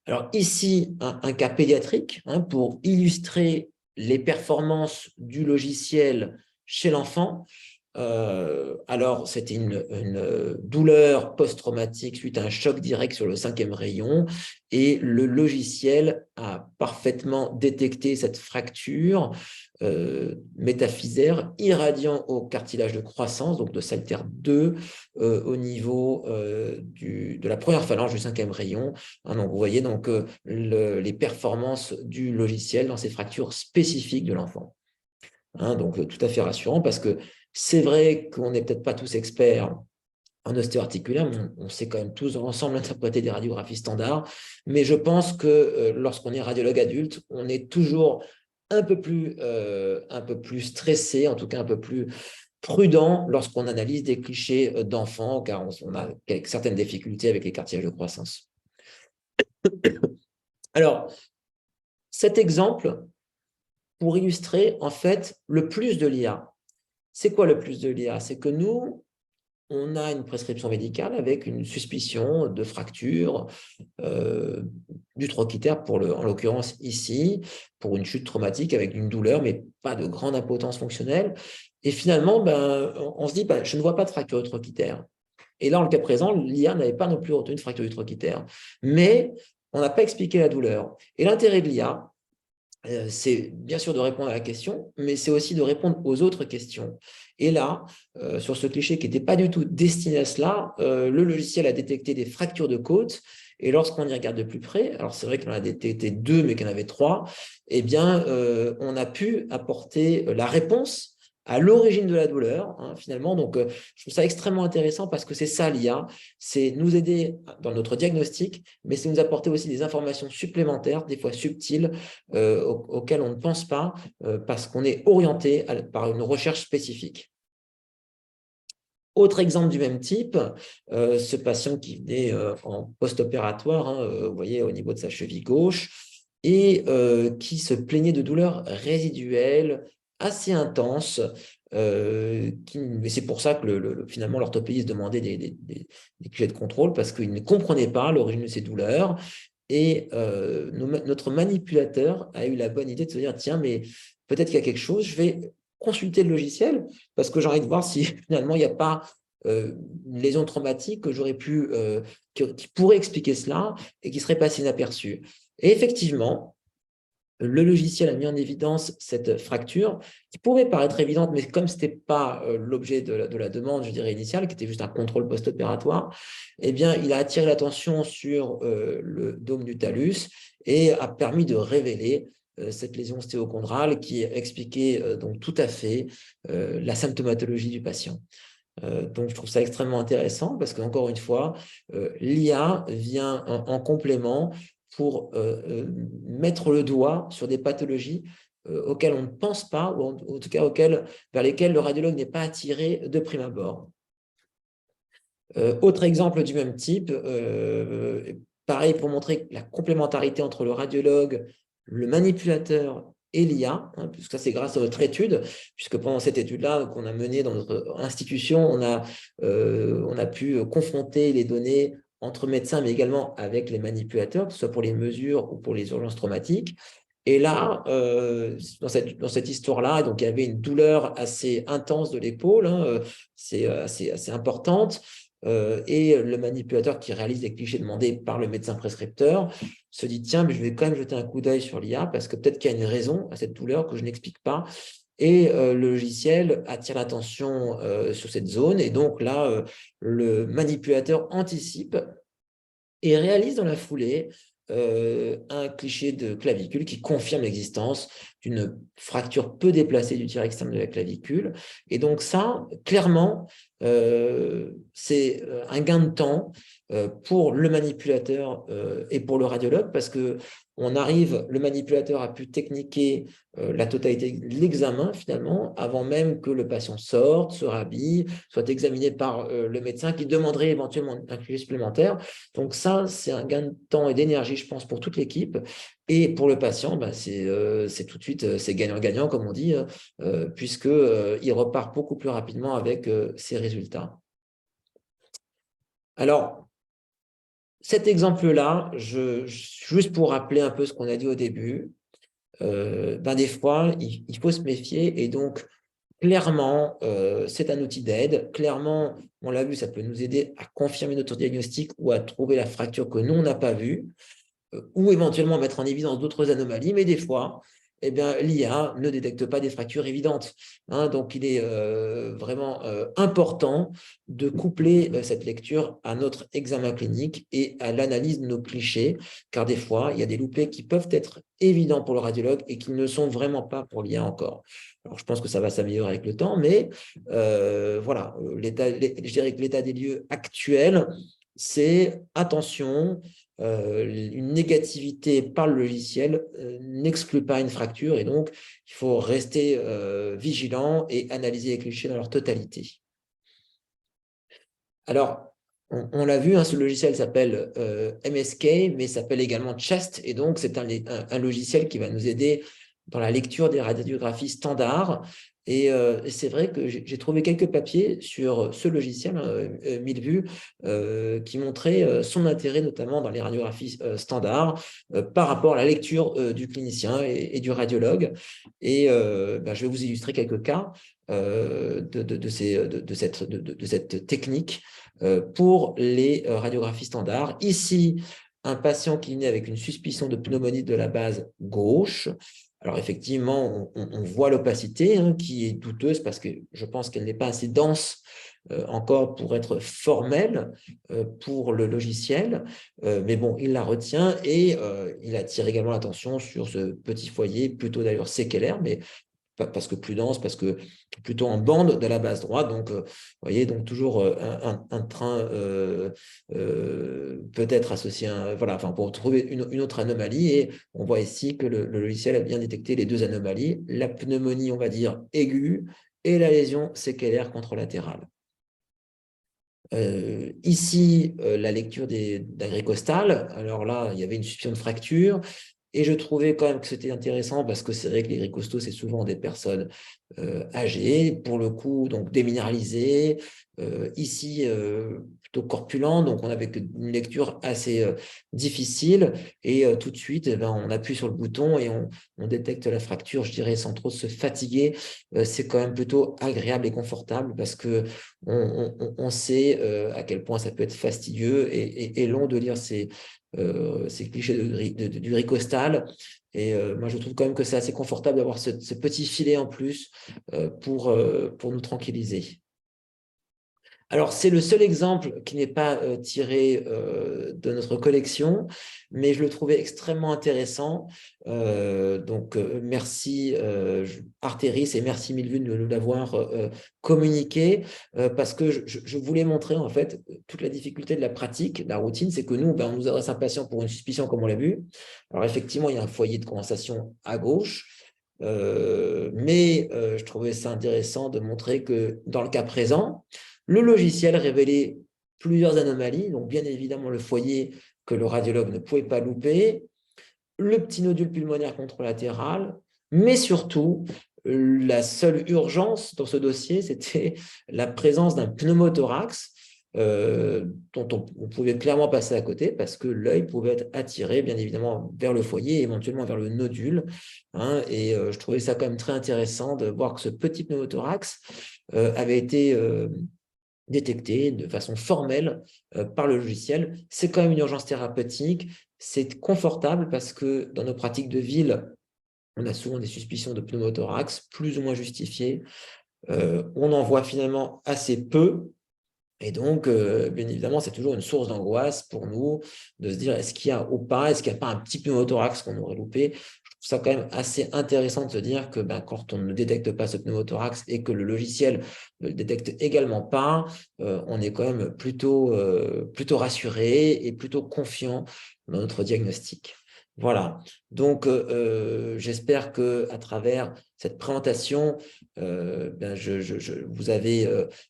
Alors ici, un cas pédiatrique pour illustrer les performances du logiciel chez l'enfant. Alors, c'était une douleur post-traumatique suite à un choc direct sur le 5e rayon et le logiciel a parfaitement détecté cette fracture métaphysaire irradiant au cartilage de croissance, donc de Salter 2, au niveau de la première phalange du 5e rayon. Donc, vous voyez donc les performances du logiciel dans ces fractures spécifiques de l'enfant. Donc, tout à fait rassurant parce que c'est vrai qu'on n'est peut-être pas tous experts en ostéo-articulaire, mais on sait quand même tous ensemble interpréter des radiographies standards. Mais je pense que lorsqu'on est radiologue adulte, on est toujours un peu plus stressé, en tout cas un peu plus prudent lorsqu'on analyse des clichés d'enfants, car on a certaines difficultés avec les cartilages de croissance. Alors, cet exemple, pour illustrer en fait le plus de l'IA. C'est quoi le plus de l'IA? C'est que nous, on a une prescription médicale avec une suspicion de fracture du trochitaire, en l'occurrence ici, pour une chute traumatique avec une douleur, mais pas de grande impotence fonctionnelle. Et finalement, on se dit, je ne vois pas de fracture du trochitaire. Et là, en le cas présent, l'IA n'avait pas non plus retenu de fracture du trochitaire. Mais on n'a pas expliqué la douleur. Et l'intérêt de l'IA, c'est bien sûr de répondre à la question, mais c'est aussi de répondre aux autres questions. Et là, sur ce cliché qui n'était pas du tout destiné à cela, le logiciel a détecté des fractures de côte. Et lorsqu'on y regarde de plus près, alors c'est vrai qu'on a détecté 2, mais qu'il y en avait 3, eh bien, on a pu apporter la réponse à l'origine de la douleur, finalement. Donc, je trouve ça extrêmement intéressant parce que c'est ça l'IA, c'est nous aider dans notre diagnostic, mais c'est nous apporter aussi des informations supplémentaires, des fois subtiles, auxquelles on ne pense pas parce qu'on est orienté par une recherche spécifique. Autre exemple du même type, ce patient qui venait en post-opératoire, vous voyez, au niveau de sa cheville gauche, et qui se plaignait de douleurs résiduelles assez intenses. Mais c'est pour ça que finalement l'orthopédiste demandait des clés de contrôle parce qu'il ne comprenait pas l'origine de ces douleurs. Et notre manipulateur a eu la bonne idée de se dire, tiens, mais peut-être qu'il y a quelque chose, je vais consulter le logiciel parce que j'ai envie de voir si finalement il n'y a pas une lésion traumatique que j'aurais pu, qui pourrait expliquer cela et qui serait passé inaperçu. Et effectivement, le logiciel a mis en évidence cette fracture qui pouvait paraître évidente, mais comme ce n'était pas l'objet de la demande, je dirais, initiale, qui était juste un contrôle post-opératoire, eh bien, il a attiré l'attention sur le dôme du talus et a permis de révéler cette lésion ostéochondrale qui expliquait donc tout à fait la symptomatologie du patient. Donc, je trouve ça extrêmement intéressant parce qu'encore une fois, l'IA vient en complément pour mettre le doigt sur des pathologies auxquelles on ne pense pas, ou en tout cas vers lesquelles le radiologue n'est pas attiré de prime abord. Autre exemple du même type, pareil pour montrer la complémentarité entre le radiologue, le manipulateur et l'IA, puisque ça c'est grâce à notre étude, puisque pendant cette étude-là qu'on a menée dans notre institution, on a pu confronter les données entre médecins, mais également avec les manipulateurs, que ce soit pour les mesures ou pour les urgences traumatiques. Et là, dans cette histoire-là, donc il y avait une douleur assez intense de l'épaule, c'est assez importante. Et le manipulateur qui réalise les clichés demandés par le médecin prescripteur se dit, tiens, mais je vais quand même jeter un coup d'œil sur l'IA parce que peut-être qu'il y a une raison à cette douleur que je n'explique pas. Et le logiciel attire l'attention sur cette zone. Et donc là, le manipulateur anticipe et réalise dans la foulée un cliché de clavicule qui confirme l'existence d'une fracture peu déplacée du tiers externe de la clavicule. Et donc ça, clairement, c'est un gain de temps pour le manipulateur et pour le radiologue, parce que le manipulateur a pu techniquer la totalité de l'examen finalement, avant même que le patient sorte, se rhabille, soit examiné par le médecin qui demanderait éventuellement un cliché supplémentaire. Donc ça, c'est un gain de temps et d'énergie, je pense, pour toute l'équipe. Et pour le patient, c'est tout de suite, c'est gagnant-gagnant, comme on dit, puisqu'il repart beaucoup plus rapidement avec ses résultats. Alors, cet exemple-là, juste pour rappeler un peu ce qu'on a dit au début, des fois, il faut se méfier. Et donc, clairement, c'est un outil d'aide. Clairement, on l'a vu, ça peut nous aider à confirmer notre diagnostic ou à trouver la fracture que nous, on n'a pas vue, ou éventuellement mettre en évidence d'autres anomalies. Mais des fois, eh bien, l'IA ne détecte pas des fractures évidentes. Donc, il est vraiment important de coupler cette lecture à notre examen clinique et à l'analyse de nos clichés, car des fois, il y a des loupés qui peuvent être évidents pour le radiologue et qui ne sont vraiment pas pour l'IA encore. Alors, je pense que ça va s'améliorer avec le temps, mais voilà, je dirais que l'état des lieux actuel, c'est attention, une négativité par le logiciel n'exclut pas une fracture, et donc il faut rester vigilant et analyser les clichés dans leur totalité. Alors, on l'a vu, ce logiciel s'appelle MSK, mais s'appelle également Chest, et donc c'est un logiciel qui va nous aider dans la lecture des radiographies standards. Et c'est vrai que j'ai trouvé quelques papiers sur ce logiciel, 1000 vues, qui montraient son intérêt, notamment dans les radiographies standards, par rapport à la lecture du clinicien et du radiologue. Et je vais vous illustrer quelques cas de cette technique pour les radiographies standards. Ici, un patient qui est né avec une suspicion de pneumonie de la base gauche. Alors effectivement, on voit l'opacité qui est douteuse, parce que je pense qu'elle n'est pas assez dense encore pour être formelle pour le logiciel. Mais bon, il la retient, et il attire également l'attention sur ce petit foyer, plutôt d'ailleurs séquelaire, mais parce que plus dense, parce que plutôt en bande de la base droite. Donc, vous voyez, donc toujours un train peut-être associé voilà, enfin, pour trouver une autre anomalie. Et on voit ici que le logiciel a bien détecté les deux anomalies, la pneumonie, on va dire, aiguë, et la lésion séquelaire contralatérale. Ici, la lecture d'agricostales. Alors là, il y avait une suspicion de fracture. Et je trouvais quand même que c'était intéressant, parce que c'est vrai que les gricostos, c'est souvent des personnes âgées, pour le coup, donc déminéralisées. Ici, plutôt corpulent, donc on avait une lecture assez difficile. Et tout de suite, on appuie sur le bouton et on détecte la fracture, je dirais, sans trop se fatiguer. C'est quand même plutôt agréable et confortable, parce que on sait à quel point ça peut être fastidieux et long de lire ces clichés du ricostal. Et moi, je trouve quand même que c'est assez confortable d'avoir ce petit filet en plus pour nous tranquilliser. Alors, c'est le seul exemple qui n'est pas tiré de notre collection, mais je le trouvais extrêmement intéressant. Merci Arteris, et merci 1000 vues de nous l'avoir communiqué, parce que je voulais montrer en fait toute la difficulté de la pratique, de la routine. C'est que nous, on nous adresse un patient pour une suspicion, comme on l'a vu. Alors effectivement, il y a un foyer de condensation à gauche. Mais je trouvais ça intéressant de montrer que dans le cas présent, le logiciel révélait plusieurs anomalies, donc bien évidemment le foyer que le radiologue ne pouvait pas louper, le petit nodule pulmonaire contralatéral, mais surtout, la seule urgence dans ce dossier, c'était la présence d'un pneumothorax dont on pouvait clairement passer à côté, parce que l'œil pouvait être attiré, bien évidemment, vers le foyer, éventuellement vers le nodule. Et je trouvais ça quand même très intéressant de voir que ce petit pneumothorax avait été détecté de façon formelle par le logiciel. C'est quand même une urgence thérapeutique. C'est confortable, parce que dans nos pratiques de ville, on a souvent des suspicions de pneumothorax plus ou moins justifiées. On en voit finalement assez peu. Et donc, bien évidemment, c'est toujours une source d'angoisse pour nous de se dire est-ce qu'il y a ou pas, est-ce qu'il n'y a pas un petit pneumothorax qu'on aurait loupé. Je trouve ça quand même assez intéressant de se dire que quand on ne détecte pas ce pneumothorax et que le logiciel ne le détecte également pas, on est quand même plutôt rassuré et plutôt confiant dans notre diagnostic. Voilà, donc j'espère qu'à travers cette présentation, vous avez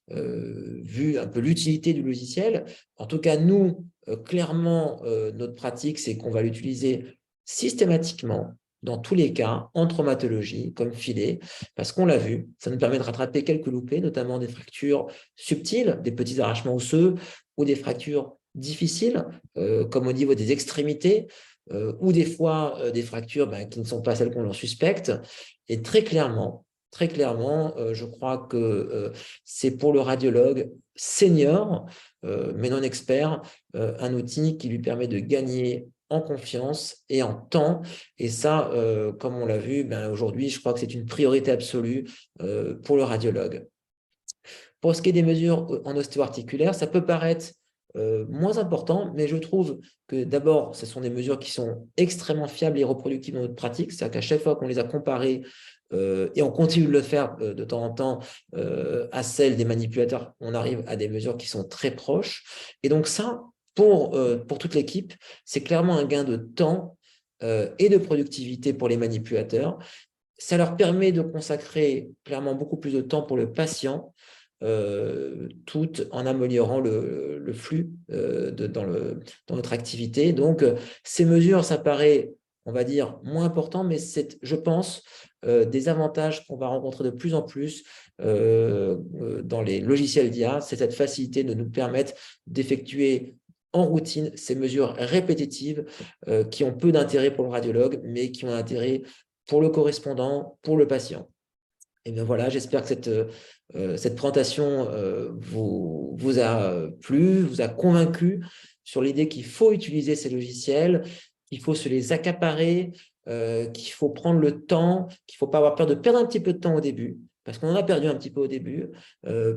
vu un peu l'utilité du logiciel. En tout cas, nous, clairement, notre pratique, c'est qu'on va l'utiliser systématiquement, dans tous les cas, en traumatologie, comme filet, parce qu'on l'a vu, ça nous permet de rattraper quelques loupés, notamment des fractures subtiles, des petits arrachements osseux ou des fractures difficiles, comme au niveau des extrémités, ou des fois des fractures qui ne sont pas celles qu'on en suspecte. Et très clairement, je crois que c'est pour le radiologue senior, mais non expert, un outil qui lui permet de gagner en confiance et en temps. Et ça, comme on l'a vu, aujourd'hui, je crois que c'est une priorité absolue pour le radiologue. Pour ce qui est des mesures en ostéo-articulaire, ça peut paraître moins important, mais je trouve que d'abord, ce sont des mesures qui sont extrêmement fiables et reproductibles dans notre pratique. C'est-à-dire qu'à chaque fois qu'on les a comparées, et on continue de le faire de temps en temps à celles des manipulateurs, on arrive à des mesures qui sont très proches. Et donc ça, pour toute l'équipe, c'est clairement un gain de temps et de productivité pour les manipulateurs. Ça leur permet de consacrer clairement beaucoup plus de temps pour le patient, tout en améliorant le flux dans notre activité. Donc, ces mesures, ça paraît, on va dire, moins important, mais c'est, je pense, des avantages qu'on va rencontrer de plus en plus dans les logiciels d'IA. C'est cette facilité de nous permettre d'effectuer en routine ces mesures répétitives qui ont peu d'intérêt pour le radiologue, mais qui ont intérêt pour le correspondant, pour le patient. Et bien voilà, j'espère que cette présentation vous a plu, vous a convaincu sur l'idée qu'il faut utiliser ces logiciels, qu'il faut se les accaparer, qu'il faut prendre le temps, qu'il ne faut pas avoir peur de perdre un petit peu de temps au début, parce qu'on en a perdu un petit peu au début,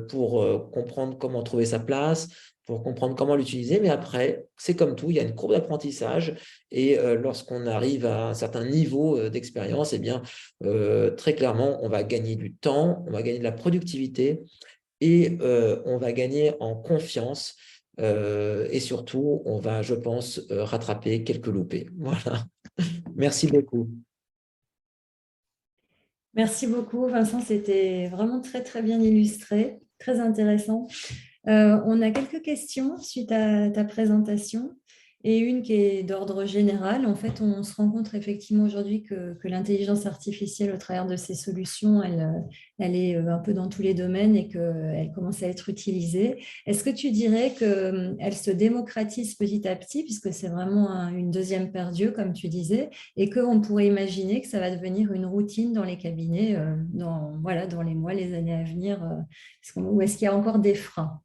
pour comprendre comment trouver sa place, pour comprendre comment l'utiliser. Mais après, c'est comme tout, il y a une courbe d'apprentissage. Et lorsqu'on arrive à un certain niveau d'expérience, eh bien, très clairement, on va gagner du temps, on va gagner de la productivité et on va gagner en confiance. Et surtout, on va, je pense, rattraper quelques loupés. Voilà. Merci beaucoup. Merci beaucoup, Vincent. C'était vraiment très, très bien illustré, très intéressant. On a quelques questions suite à ta présentation et une qui est d'ordre général. En fait, on se rend compte effectivement aujourd'hui que l'intelligence artificielle, au travers de ces solutions, elle est un peu dans tous les domaines et qu'elle commence à être utilisée. Est-ce que tu dirais qu'elle se démocratise petit à petit, puisque c'est vraiment une deuxième paire d'yeux, comme tu disais, et qu'on pourrait imaginer que ça va devenir une routine dans les cabinets voilà, dans les mois, les années à venir, ou est-ce qu'il y a encore des freins?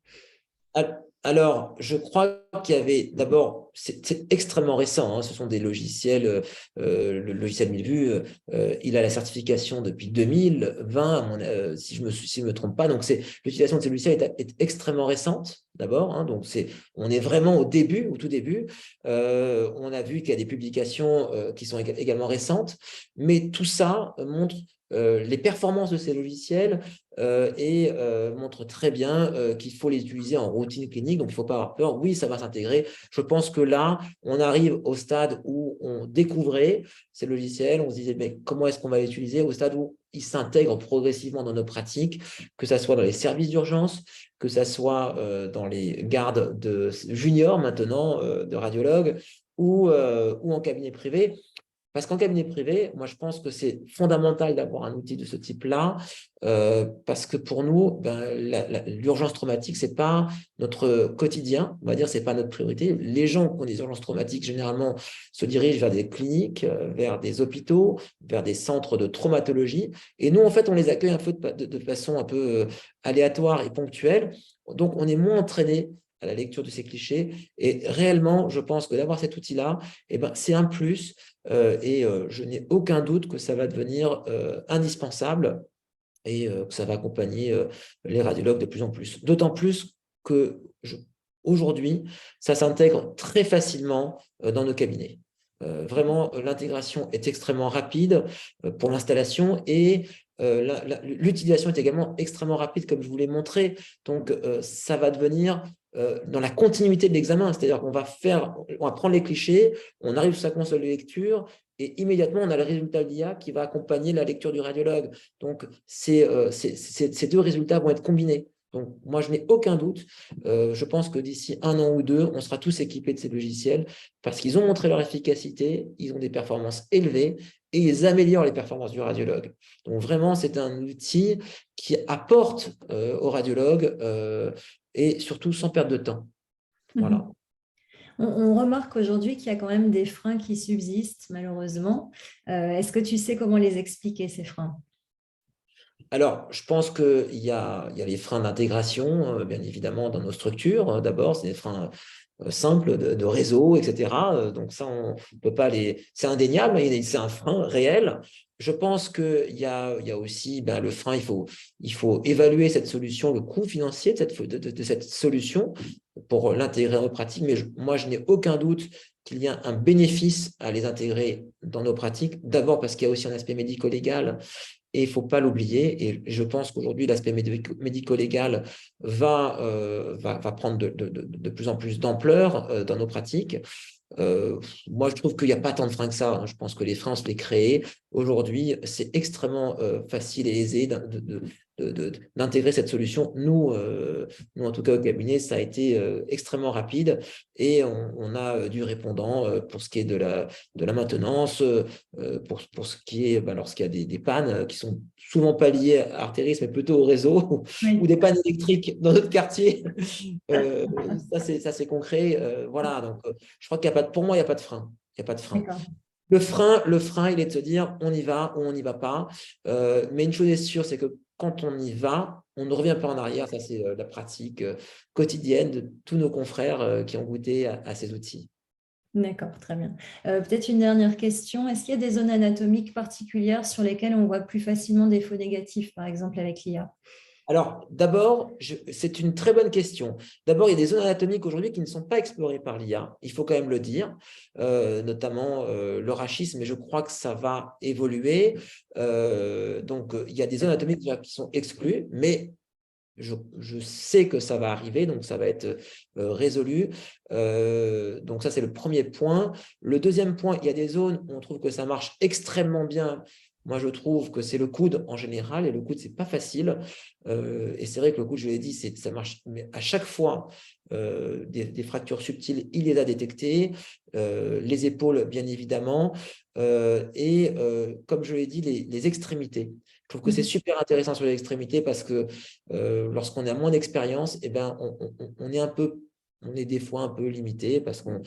Alors, je crois qu'il y avait d'abord, c'est extrêmement récent, hein, ce sont des logiciels, le logiciel 1000 vues, il a la certification depuis 2020, si je me trompe pas. Donc, l'utilisation de ces logiciels est extrêmement récente, d'abord. Hein, donc, on est vraiment au début, au tout début. On a vu qu'il y a des publications qui sont également récentes, mais tout ça montre les performances de ces logiciels et montre très bien qu'il faut les utiliser en routine clinique. Donc, il ne faut pas avoir peur. Oui, ça va s'intégrer. Je pense que là, on arrive au stade où on découvrait ces logiciels. On se disait, mais comment est-ce qu'on va les utiliser? Au stade où ils s'intègrent progressivement dans nos pratiques, que ce soit dans les services d'urgence, que ce soit dans les gardes de juniors maintenant, de radiologues, ou en cabinet privé. Parce qu'en cabinet privé, moi, je pense que c'est fondamental d'avoir un outil de ce type-là, parce que pour nous, l'urgence traumatique, ce n'est pas notre quotidien, on va dire, ce n'est pas notre priorité. Les gens qui ont des urgences traumatiques, généralement, se dirigent vers des cliniques, vers des hôpitaux, vers des centres de traumatologie. Et nous, en fait, on les accueille un peu de façon un peu aléatoire et ponctuelle. Donc, on est moins entraîné à la lecture de ces clichés. Et réellement, je pense que d'avoir cet outil-là, c'est un plus. Et je n'ai aucun doute que ça va devenir indispensable et que ça va accompagner les radiologues de plus en plus. D'autant plus aujourd'hui, ça s'intègre très facilement dans nos cabinets. Vraiment, l'intégration est extrêmement rapide pour l'installation et l'utilisation est également extrêmement rapide, comme je vous l'ai montré. Donc, ça va devenir dans la continuité de l'examen, c'est-à-dire qu'on va prendre les clichés, on arrive sur sa console de lecture et immédiatement, on a le résultat de l'IA qui va accompagner la lecture du radiologue. Donc, ces deux résultats vont être combinés. Donc, moi, je n'ai aucun doute. Je pense que d'ici 1 an ou 2, on sera tous équipés de ces logiciels parce qu'ils ont montré leur efficacité, ils ont des performances élevées et ils améliorent les performances du radiologue. Donc, vraiment, c'est un outil qui apporte au radiologue et surtout sans perdre de temps. Voilà. On remarque aujourd'hui qu'il y a quand même des freins qui subsistent, malheureusement. Est-ce que tu sais comment les expliquer, ces freins? Alors, je pense qu'il y a les freins d'intégration, bien évidemment, dans nos structures. D'abord, c'est des freins simples de réseau, etc. Donc ça, on ne peut pas les… C'est indéniable, mais c'est un frein réel. Je pense qu'il y a aussi le frein, il faut évaluer cette solution, le coût financier de cette solution pour l'intégrer en pratique. Mais moi, je n'ai aucun doute qu'il y a un bénéfice à les intégrer dans nos pratiques. D'abord parce qu'il y a aussi un aspect médico-légal et il ne faut pas l'oublier. Et je pense qu'aujourd'hui, l'aspect médico-légal va prendre de plus en plus d'ampleur dans nos pratiques. Moi, je trouve qu'il n'y a pas tant de freins que ça. Je pense que les freins, on se les crée. Aujourd'hui, c'est extrêmement facile et aisé d'intégrer cette solution. Nous, en tout cas, au cabinet, ça a été extrêmement rapide et on a du répondant pour ce qui est de la maintenance, pour ce qui est lorsqu'il y a des pannes qui sont souvent pas liées à Arteris, mais plutôt au réseau ou des pannes électriques dans notre quartier. Ça, c'est concret. Voilà, donc je crois qu'il n'y a pas pour moi, il n'y a pas de frein. Il n'y a pas de frein. Le frein, il est de se dire on y va ou on n'y va pas. Mais une chose est sûre, c'est que quand on y va, on ne revient pas en arrière. Ça, c'est la pratique quotidienne de tous nos confrères qui ont goûté à ces outils. D'accord, très bien. Peut-être une dernière question. Est-ce qu'il y a des zones anatomiques particulières sur lesquelles on voit plus facilement des faux négatifs, par exemple avec l'IA? Alors, d'abord, c'est une très bonne question. D'abord, il y a des zones anatomiques aujourd'hui qui ne sont pas explorées par l'IA, il faut quand même le dire, notamment le rachis, mais je crois que ça va évoluer. Donc, il y a des zones anatomiques déjà qui sont exclues, mais je sais que ça va arriver, donc ça va être résolu. Donc ça, c'est le premier point. Le deuxième point, il y a des zones où on trouve que ça marche extrêmement bien. Moi, je trouve que c'est le coude en général, et le coude, ce n'est pas facile. Et c'est vrai que le coude, je l'ai dit, ça marche, mais à chaque fois, des fractures subtiles, il les a détectées. Les épaules, bien évidemment. Et comme je l'ai dit, les extrémités. Je trouve que c'est super intéressant sur les extrémités parce que lorsqu'on a moins d'expérience, on est des fois un peu limité parce qu'on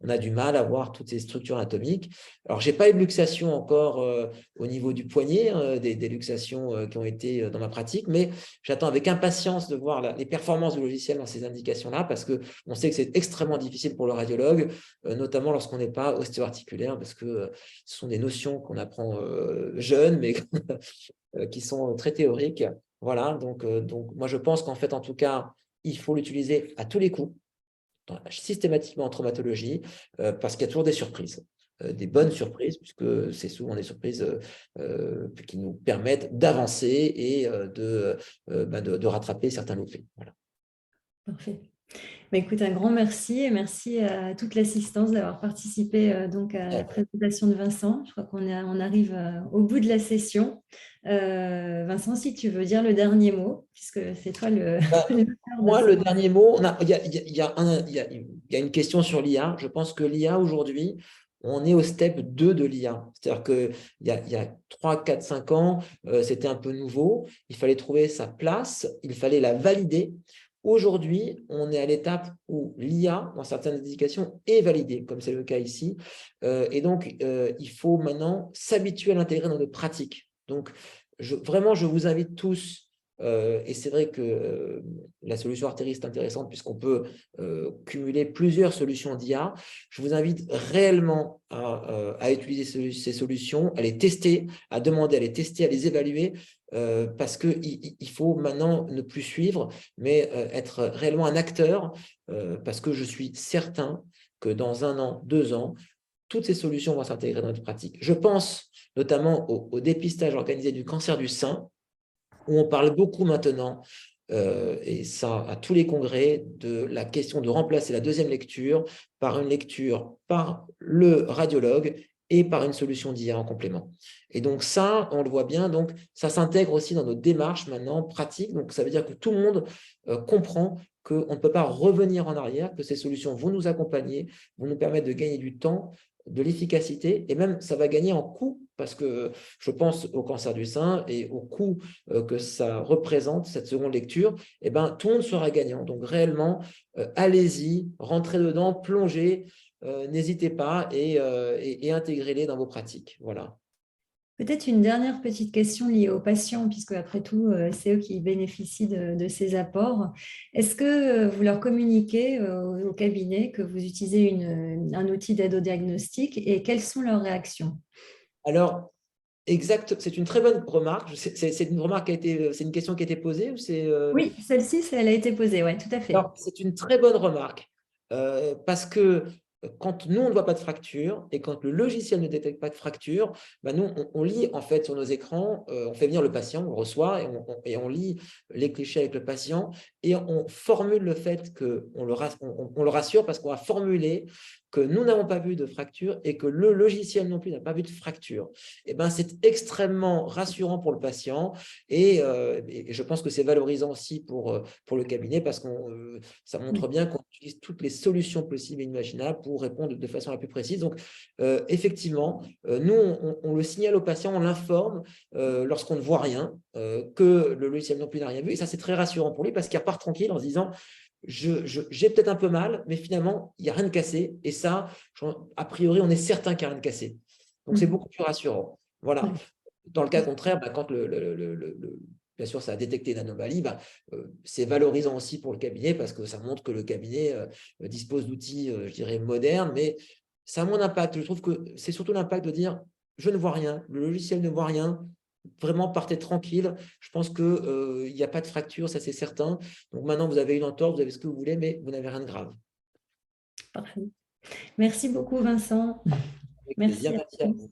a du mal à voir toutes ces structures anatomiques. Alors, je n'ai pas eu de luxation encore au niveau du poignet, des luxations qui ont été dans ma pratique, mais j'attends avec impatience de voir les performances du logiciel dans ces indications-là parce qu'on sait que c'est extrêmement difficile pour le radiologue, notamment lorsqu'on n'est pas ostéo-articulaire parce que ce sont des notions qu'on apprend jeunes, mais qui sont très théoriques. Voilà, donc moi, je pense qu'en fait, en tout cas, il faut l'utiliser à tous les coups, systématiquement en traumatologie, parce qu'il y a toujours des surprises, des bonnes surprises, puisque c'est souvent des surprises qui nous permettent d'avancer et de rattraper certains loupés. Voilà. Parfait. Écoute, un grand merci et merci à toute l'assistance d'avoir participé donc à la présentation de Vincent. Je crois on arrive au bout de la session. Vincent, si tu veux dire le dernier mot, puisque c'est toi le… Moi, le dernier mot, il y a une question sur l'IA. Je pense que l'IA aujourd'hui, on est au step 2 de l'IA. C'est-à-dire qu'il y a 3, 4, 5 ans, c'était un peu nouveau. Il fallait trouver sa place, il fallait la valider. Aujourd'hui, on est à l'étape où l'IA, dans certaines indications, est validée, comme c'est le cas ici. Et donc, il faut maintenant s'habituer à l'intégrer dans nos pratiques. Donc, vraiment, je vous invite tous Et c'est vrai que la solution Arteris est intéressante puisqu'on peut cumuler plusieurs solutions d'IA. Je vous invite réellement à utiliser ces solutions, à les tester, à demander, à les tester, à les évaluer, parce qu'il faut maintenant ne plus suivre, mais être réellement un acteur, parce que je suis certain que dans 1 an, 2 ans, toutes ces solutions vont s'intégrer dans notre pratique. Je pense notamment au dépistage organisé du cancer du sein, où on parle beaucoup maintenant, et ça à tous les congrès, de la question de remplacer la deuxième lecture par une lecture par le radiologue et par une solution d'IA en complément. Et donc ça, on le voit bien, donc ça s'intègre aussi dans nos démarches maintenant pratiques. Donc ça veut dire que tout le monde comprend qu'on ne peut pas revenir en arrière, que ces solutions vont nous accompagner, vont nous permettre de gagner du temps, de l'efficacité, et même ça va gagner en coût, parce que je pense au cancer du sein et au coût que ça représente, cette seconde lecture, eh ben, tout le monde sera gagnant. Donc réellement, allez-y, rentrez dedans, plongez, n'hésitez pas et intégrez-les dans vos pratiques. Voilà. Peut-être une dernière petite question liée aux patients, puisque après tout, c'est eux qui bénéficient de ces apports. Est-ce que vous leur communiquez au cabinet que vous utilisez un outil d'aide au diagnostic et quelles sont leurs réactions? Alors, exact, c'est une très bonne remarque. C'est une remarque qui a été, c'est une question qui a été posée ou c'est Oui, celle-ci, elle a été posée, oui, tout à fait. Alors, c'est une très bonne remarque, parce que quand nous, on ne voit pas de fracture et quand le logiciel ne détecte pas de fracture, bah, nous, on lit en fait sur nos écrans, on fait venir le patient, on le reçoit et on lit les clichés avec le patient et on formule le fait qu'on on le rassure parce qu'on va formuler que nous n'avons pas vu de fracture et que le logiciel non plus n'a pas vu de fracture. Et ben, c'est extrêmement rassurant pour le patient et je pense que c'est valorisant aussi pour le cabinet parce que ça montre bien qu'on utilise toutes les solutions possibles et imaginables pour répondre de façon la plus précise. Donc, effectivement, nous, on le signale au patient, on l'informe lorsqu'on ne voit rien, que le logiciel non plus n'a rien vu. Et ça, c'est très rassurant pour lui parce qu'il repart tranquille en se disant j'ai peut-être un peu mal, mais finalement, il n'y a rien de cassé. Et ça, a priori, on est certain qu'il n'y a rien de cassé. Donc, c'est beaucoup plus rassurant. Voilà. Dans le cas contraire, bah, quand bien sûr, ça a détecté une anomalie, bah, c'est valorisant aussi pour le cabinet parce que ça montre que le cabinet dispose d'outils, je dirais, modernes, mais ça a moins d'impact. Je trouve que c'est surtout l'impact de dire je ne vois rien, le logiciel ne voit rien, vraiment partez tranquille. Je pense qu'il n'y a pas de fracture, ça c'est certain. Donc maintenant, vous avez une entorse, vous avez ce que vous voulez, mais vous n'avez rien de grave. Parfait. Merci beaucoup, Vincent. Avec plaisir, Merci à merci à tous.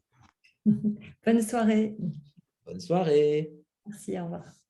vous. Bonne soirée. Bonne soirée. Merci, au revoir.